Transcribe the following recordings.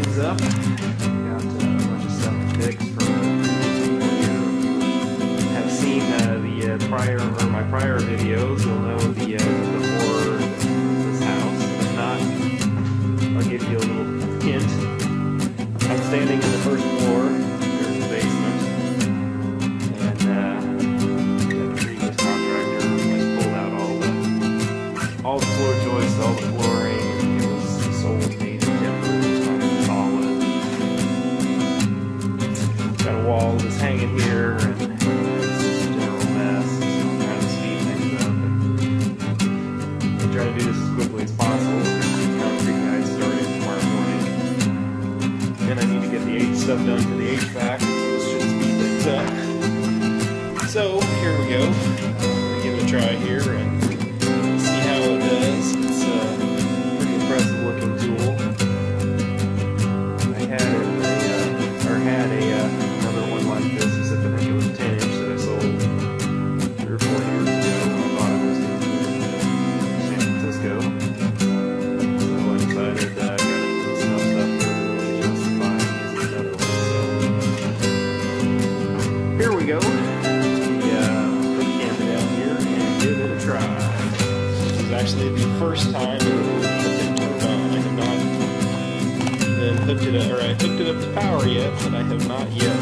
things up. Got a bunch of stuff to fix for have seen my prior videos. You'll know the before this house. If not, I'll give you a little hint. I'm standing in the first floor. There's the basement, and the previous contractor pulled out all the floor joists, all the flooring. It was sold made in timber, solid. Got a wall just hanging here, and it's just a general mess. So I'm trying to speed things up and try to do this as quickly as possible. Get the concrete guys started tomorrow morning. And I need to get the H stuff done for the HVAC. This should speed things up. So here we go. I'm gonna give it a try here and see how it does. It's a pretty impressive looking tool. I had another one like this, except I think it was a 10-inch that I sold 3 or 4 years ago when I bought it was in San Francisco. So I decided I got enough stuff to really justify using another one. So here we go. Put the camera down here and give it a try. This is actually the first time I've been turned on. I have not even hooked it up, or I hooked it up to power yet, but I have not yet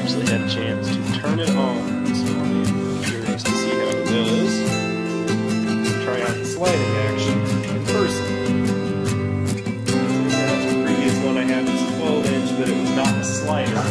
actually had a chance to turn it on. So I'm curious to see how it does. Try out the sliding action in person. The previous one I had was a 12-inch, but it was not a slider.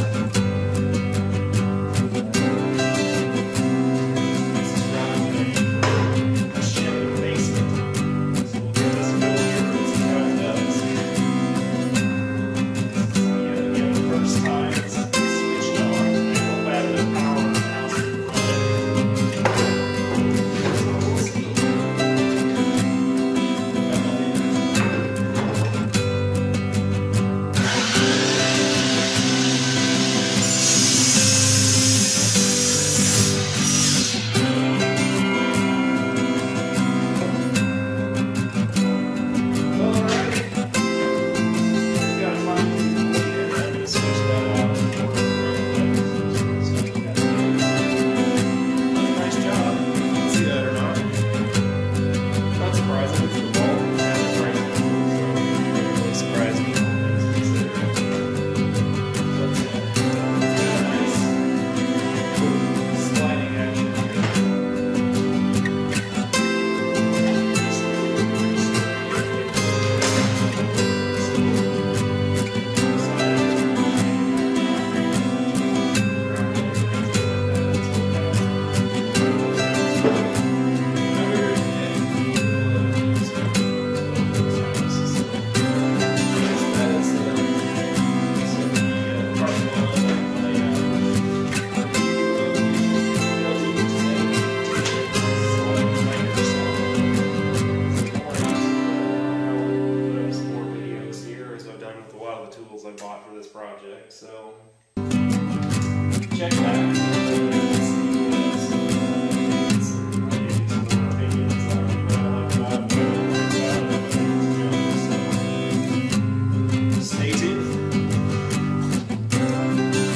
I bought for this project, so check that. Stay tuned.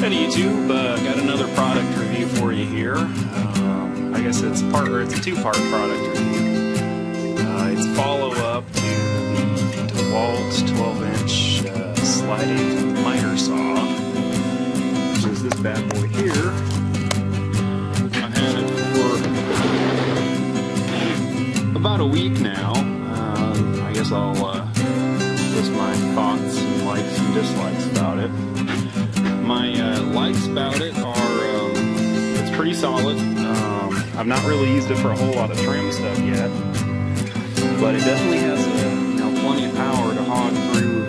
Hey YouTube, got another product review for you here. I guess it's a two-part product review. It's follow-up to the Dewalt 12-inch sliding miter saw, which is this bad boy here. I've had it for about a week now. I guess I'll list my thoughts and likes and dislikes about it. My likes about it are it's pretty solid. I've not really used it for a whole lot of trim stuff yet, but it definitely has plenty of power to hog through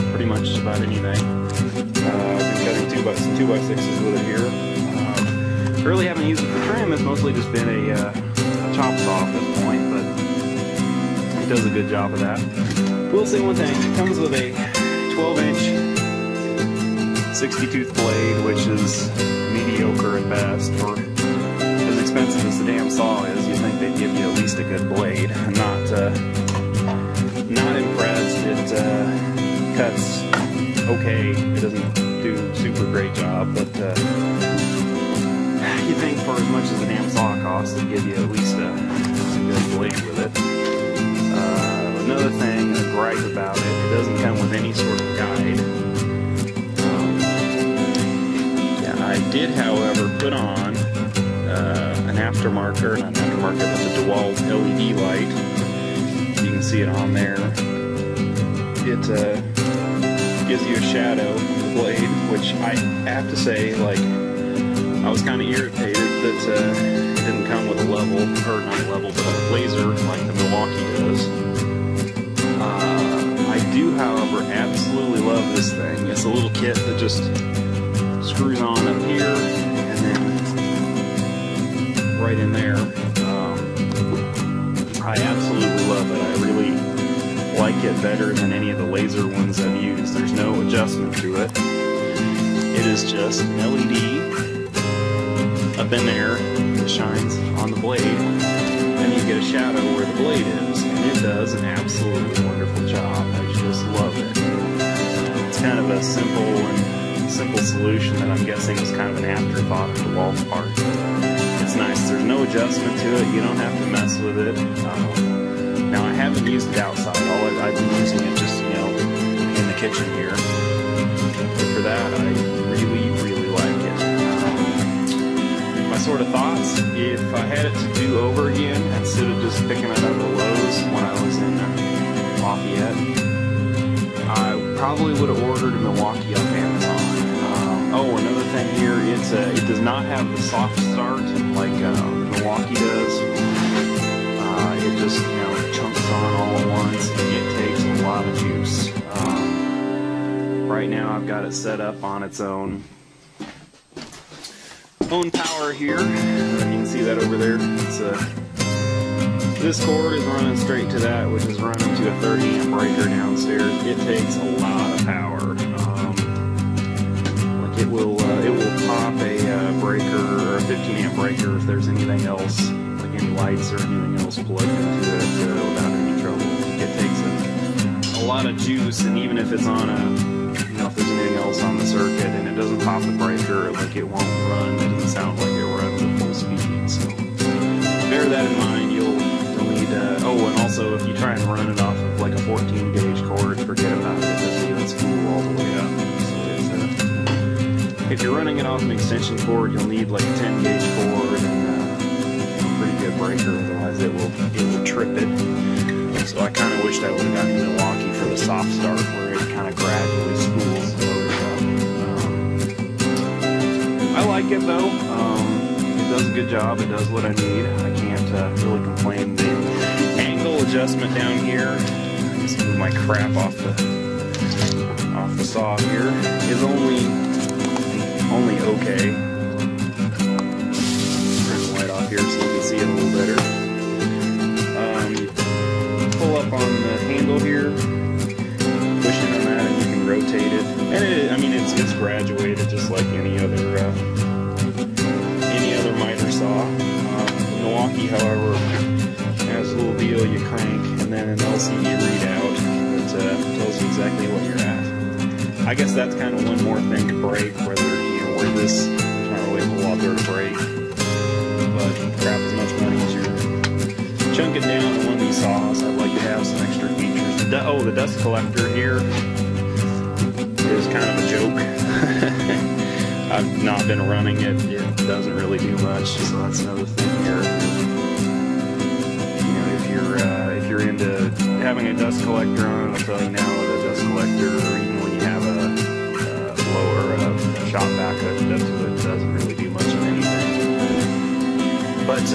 pretty much just about anything. I've been cutting 2x6s with it here. Really haven't used it for trim. It's mostly just been a chop saw at this point, but it does a good job of that. We'll say one thing: it comes with a 12-inch 60-tooth blade, which is mediocre at best. For as expensive as the damn saw is, you'd think they'd give you at least a good blade. I'm not impressed. cuts okay. It doesn't do super great job, but you think for as much as the damn saw costs, it'd give you at least a good blade with it. Another thing, a gripe about it, it doesn't come with any sort of guide. I did, however, put on an aftermarket, not an aftermarket, but a Dewalt LED light. You can see it on there. It gives you a shadow of the blade, which I have to say, like, I was kind of irritated that it didn't come with a level, or not a level, but a laser like the Milwaukee does. I do, however, absolutely love this thing. It's a little kit that just screws on up here and then right in there. I absolutely love it. I really like it better than any of the laser ones I've used. There's no adjustment to it. It is just an LED up in there that shines on the blade, and you get a shadow where the blade is, and it does an absolutely wonderful job. I just love it. It's kind of a simple solution that I'm guessing was kind of an afterthought of the Dewalt part. It's nice. There's no adjustment to it. You don't have to mess with it. Now I haven't used it outside. I've been using it just, you know, in the kitchen here. But for that, I really, really like it. My sort of thoughts, if I had it to do over again, instead of just picking it up at Lowe's when I was in Lafayette, I probably would have ordered a Milwaukee off Amazon. Oh, another thing here, it does not have the soft start like Milwaukee does. It just, you know, chunks on all at once. It takes a lot of juice. Right now I've got it set up on its own power here. You can see that over there. This cord is running straight to that, which is running to a 30 amp breaker downstairs. It takes a lot of power. Like it will pop a breaker or a 15 amp breaker if there's anything else, like any lights or anything else plugged into it without any trouble. It takes a lot of juice, and even if it's on a, you know, if there's anything else on the circuit and it doesn't pop the breaker, like it won't run. It doesn't sound like it runs at full speed. So bear that in mind. You'll need. Oh, and also if you try and run it off of like a 14 gauge cord, forget about it. It doesn't even spool all the way up. So it's, if you're running it off an extension cord, you'll need like a 10 gauge cord and a pretty good breaker. Otherwise, it will trip it. So I kind of wished I would have gotten Milwaukee for the soft start, where it kind of gradually spools the motor up. I like it though. It does a good job. It does what I need. I can't really complain. The angle adjustment down here, I just move my crap off the saw here, is only okay. Turn the light off here so you can see it a little better. Pull up on the handle here, push in on that, and you can rotate it. And I mean, it's graduated just like any other miter saw. Milwaukee, however, has a little deal you crank, and then an LCD readout that tells you exactly what you're at. I guess that's kind of one more thing to break, where this, there's not really a whole lot there to break. But crap, as much money as you're chunking down on one of these saws, I'd like to have some extra features. The dust collector here is kind of a joke. I've not been running it. It doesn't really do much, so that's another thing here. You know, if you're into having a dust collector on, I'll tell you now, the dust collector, or even when you have a blower, a shop vac hooked up to it, doesn't really do much of anything. But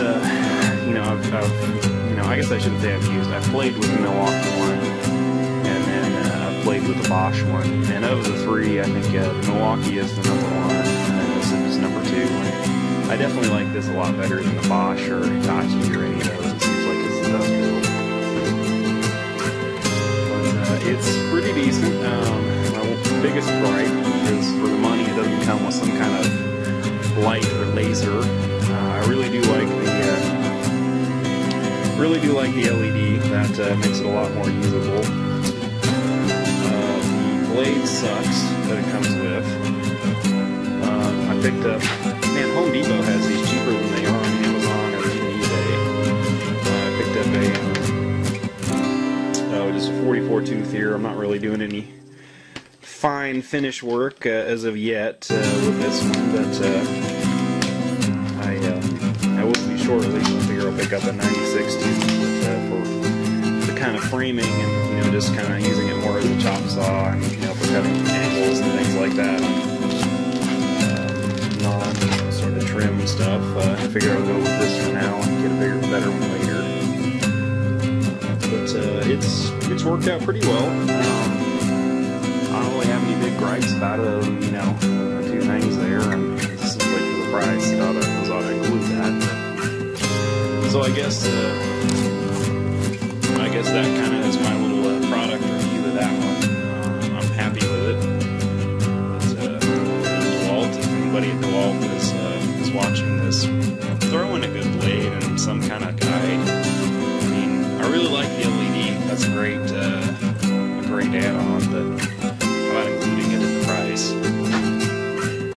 you know, I guess I shouldn't say I've played with the Milwaukee one, and then I've played with the Bosch one. And of the three, I think the Milwaukee is the number one, and then this is number two. And I definitely like this a lot better than the Bosch or Hitachi or any of those. It seems like it's industrial. But it's pretty decent. My biggest gripe is for the money, it doesn't come with some kind of light or laser. I really do like the LED. That makes it a lot more usable. blade sucks that it comes with. I picked up, man, Home Depot has these cheaper than they are on Amazon or even eBay. I picked up just a 44 tooth here. I'm not really doing any fine finish work as of yet with this one, but I will be shortly. I figure I'll pick up a 96 tooth for the kind of framing and just kind of using it more as a chop saw and for cutting angles and things like that. Non sort of trim stuff. I figure I'll go with this for now and get a bigger, better one later. But it's worked out pretty well. I don't really have any big gripes about it, the two things there, and simply for the price, I ought to include that. So I guess that kind of is my little product review of that one. I'm happy with it. But Dewalt, if anybody at Dewalt is watching this, throw in a good blade and some kind of guide. I mean, I really like the LED. That's great.